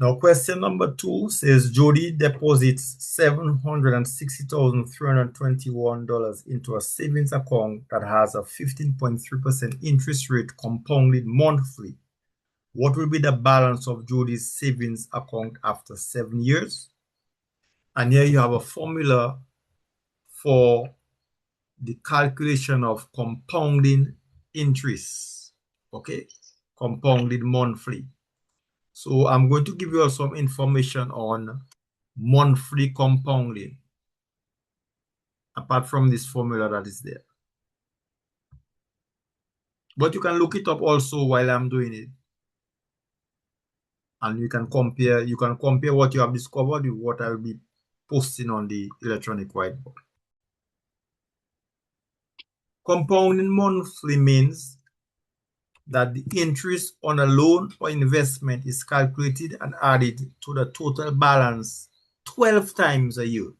Now, question number 2 says Jody deposits $760,321 into a savings account that has a 15.3% interest rate compounded monthly. What will be the balance of Jody's savings account after 7 years? And here you have a formula for the calculation of compounding interest. Okay, compounded monthly. So I'm going to give you some information on monthly compounding apart from this formula that is there. But you can look it up also while I'm doing it. And you can compare what you have discovered with what I will be posting on the electronic whiteboard. Compounding monthly means that the interest on a loan or investment is calculated and added to the total balance 12 times a year.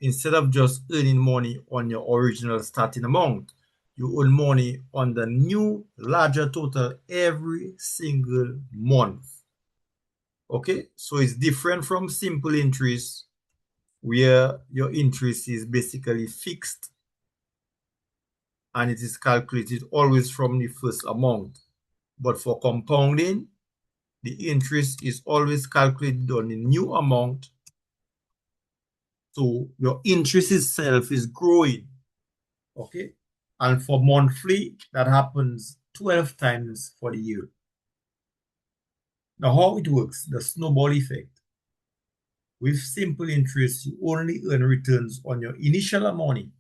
Instead of just earning money on your original starting amount, you earn money on the new larger total every single month. Okay, so it's different from simple interest where your interest is basically fixed and it is calculated always from the first amount. But for compounding, the interest is always calculated on the new amount. So your interest itself is growing. Okay. And for monthly, that happens 12 times for the year. Now, how it works, the snowball effect. With simple interest, you only earn returns on your initial money.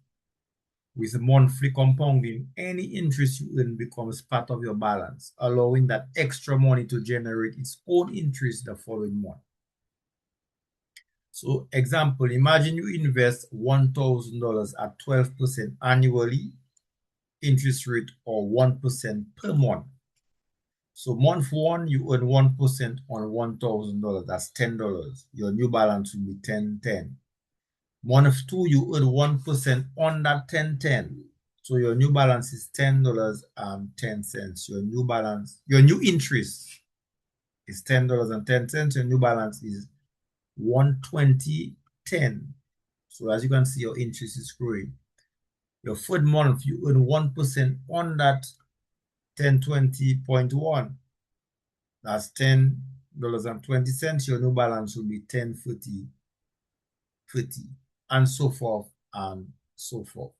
With monthly compounding, any interest you earn becomes part of your balance, allowing that extra money to generate its own interest the following month. So, example, imagine you invest $1,000 at 12% annually, interest rate or 1% per month. So month 1, you earn 1% on $1,000. That's $10. Your new balance will be 1010. Month 2, you earn 1% on that 1010. So your new balance is $10.10. Your new balance, your new interest is $10.10. Your new balance is $120.10. So as you can see, your interest is growing. Your third month, you earn 1% on that 1020.1. That's $10.20. Your new balance will be 10.30, and so forth and so forth.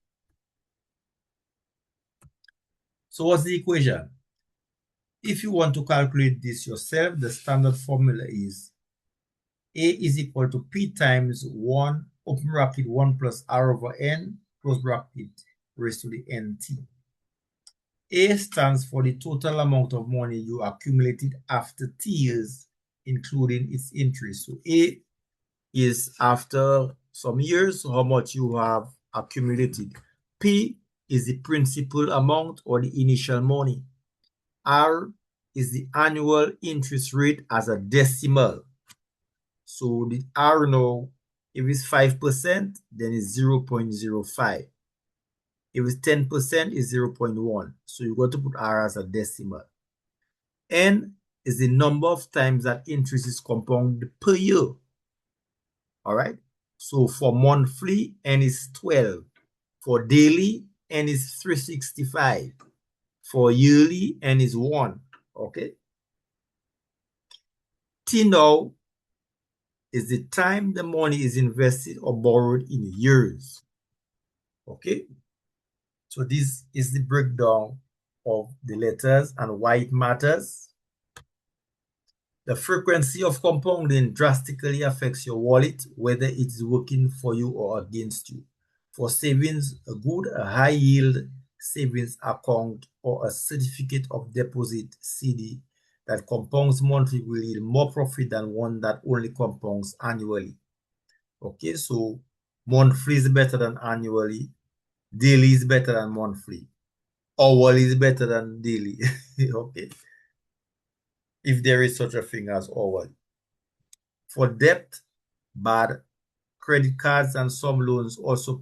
So what's the equation? If you want to calculate this yourself, the standard formula is A is equal to P times 1, open bracket 1 plus R over N, close bracket, raised to the NT. A stands for the total amount of money you accumulated after T years, including its interest. So A is after some years, how much you have accumulated. P is the principal amount or the initial money. R is the annual interest rate as a decimal. So the R now, if it's 5%, then it's 0.05. If it's 10%, it's 0.1. So you got to put R as a decimal. N is the number of times that interest is compounded per year. All right. So for monthly, N is 12. For daily, N is 365. For yearly, N is 1. Okay. T now is the time the money is invested or borrowed in years. Okay. So this is the breakdown of the letters and why it matters. The frequency of compounding drastically affects your wallet, whether it is working for you or against you. For savings, a high yield savings account or a certificate of deposit CD that compounds monthly will yield more profit than one that only compounds annually. Okay, so monthly is better than annually, daily is better than monthly, hourly is better than daily. Okay, if there is such a thing as hourly. For debt, bad. Credit cards and some loans also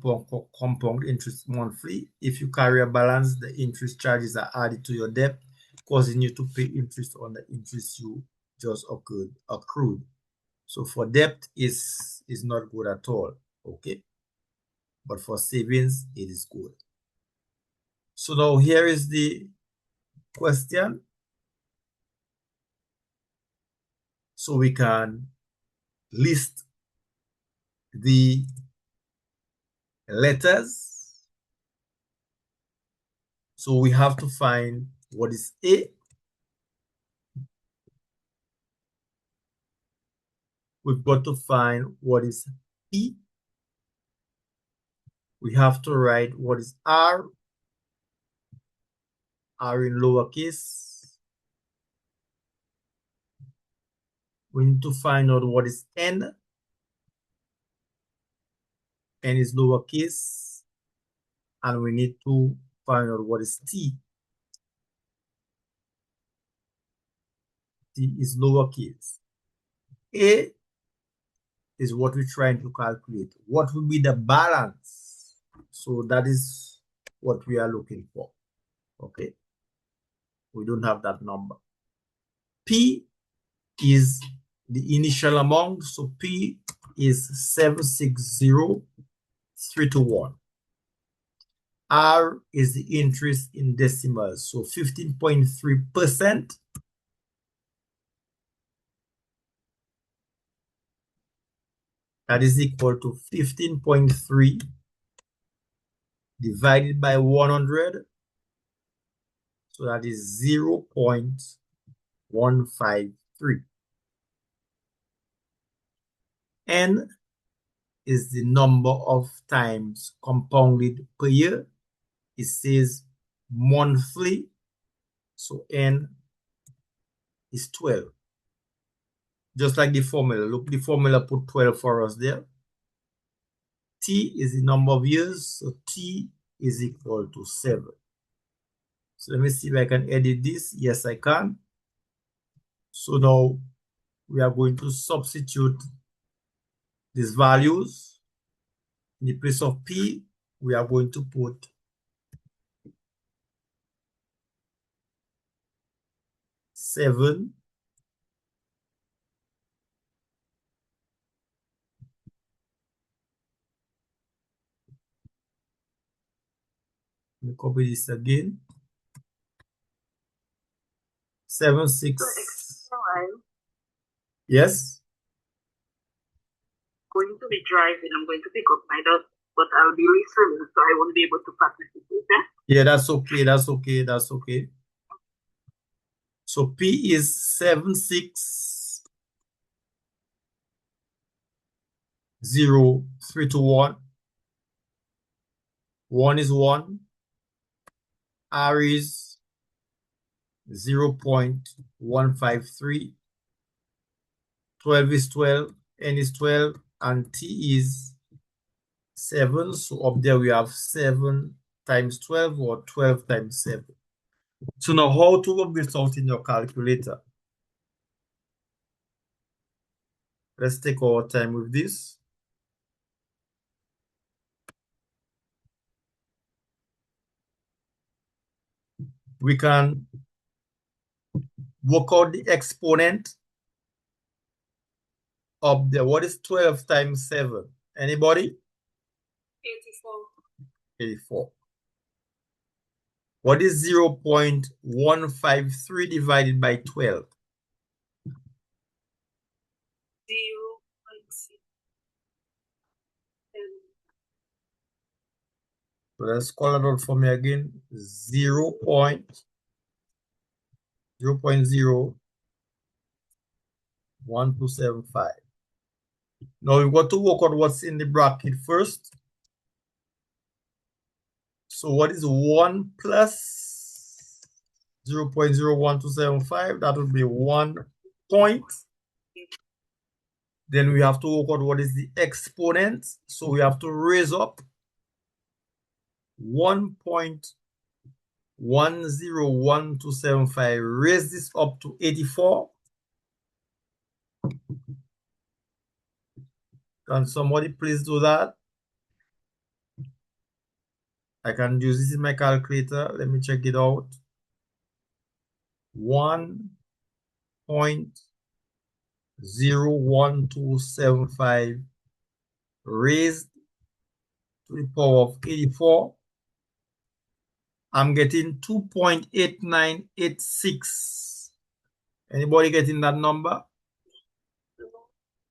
compound interest monthly. If you carry a balance, the interest charges are added to your debt, causing you to pay interest on the interest you just accrued. So for debt is not good at all, okay? But for savings, it is good. So now here is the question. So we can list the letters. So we have to find what is A. We've got to find what is P. We have to write what is R in lowercase. We need to find out what is N. N is lowercase. And we need to find out what is T. T is lowercase. A is what we're trying to calculate. What will be the balance? So that is what we are looking for. Okay. We don't have that number. P is the initial amount. So P is 760,321. R is the interest in decimals. So 15.3%. That is equal to 15.3 divided by 100. So that is 0.153. N is the number of times compounded per year. It says monthly. So N is 12. Just like the formula. Look, the formula put 12 for us there. T is the number of years. So T is equal to 7. So let me see if I can edit this. Yes, I can. So now we are going to substitute these values. In the place of P, we are going to put 7. Let me copy this again. 7, 6. Yes? Going to be driving. I'm going to pick up my dog, but I'll be listening, so I won't be able to participate. Yeah, that's okay. That's okay. That's okay. So P is 760,321. 1 is 1. R is 0.153. 12 is 12. N is 12. And T is 7. So up there we have 7 times 12 or 12 times 7. So now how to work this out in your calculator? Let's take our time with this. We can work out the exponent of the, what is 12 times 7? Anybody? 84. 84. What is 0.153 divided by 12? 0.6. So let's call it out for me again. 0.01275. Now we've got to work out what's in the bracket first. So what is 1 plus 0.01275? That would be 1 point. Then we have to work out what is the exponent. So we have to raise up 1.101275. Raise this up to 84. Can somebody please do that? I can use this in my calculator. Let me check it out. 1.101275 0.1275 raised to the power of 84. I'm getting 2.8986. Anybody getting that number?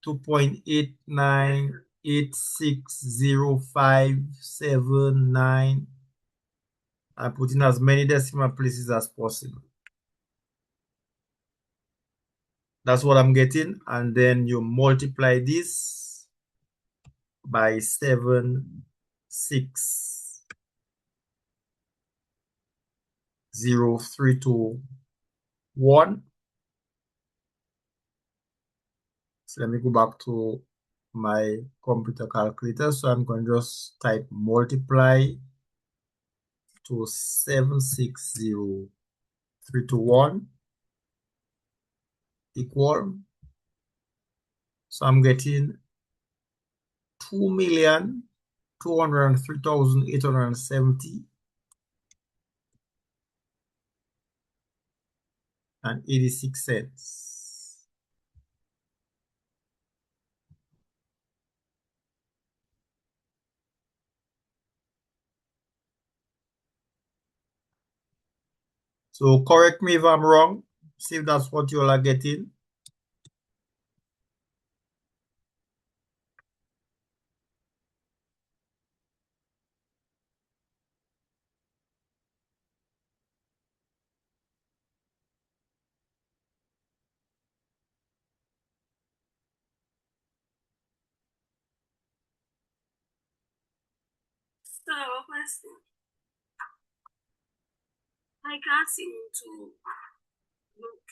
2.89860579. I put in as many decimal places as possible. That's what I'm getting. And then you multiply this by 76031. So let me go back to my computer calculator. So I'm going to just type multiply to 76031 equal. So I'm getting 2,203,870 and 86 cents. So correct me if I'm wrong. See if that's what you all are getting. So, I can't seem to look